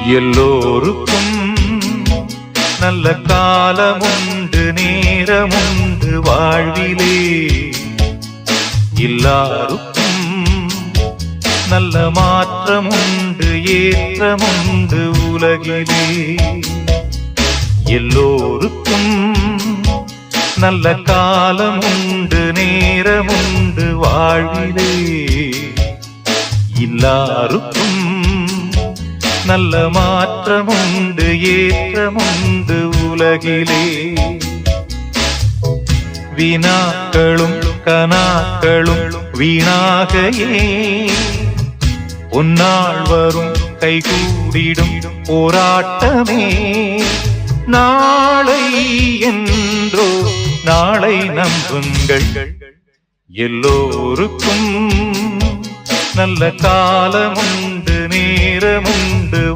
எல்லோருக்கும் நல்ல காலமுண்டு, நேரமுண்டு வாழ்விலே. எல்லாருக்கும் நல்ல மாற்றமுண்டு, ஏற்றமுண்டு உலகிலே. எல்லோருக்கும் நல்ல காலமுண்டு, நேரமுண்டு வாழ்விலே. எல்லாருக்கும் நல்ல மாற்றமுண்டு, ஏற்றமுண்டு உலகிலே. வினாக்களும் கனாக்களும் வீணாக உன்னால் வரும் கைகூடிடும் போராட்டமே. நாளை என்றோ நாளை நம்புங்கள். எல்லோருக்கும் நல்ல காலமுண்டு, நேரமுண்டு.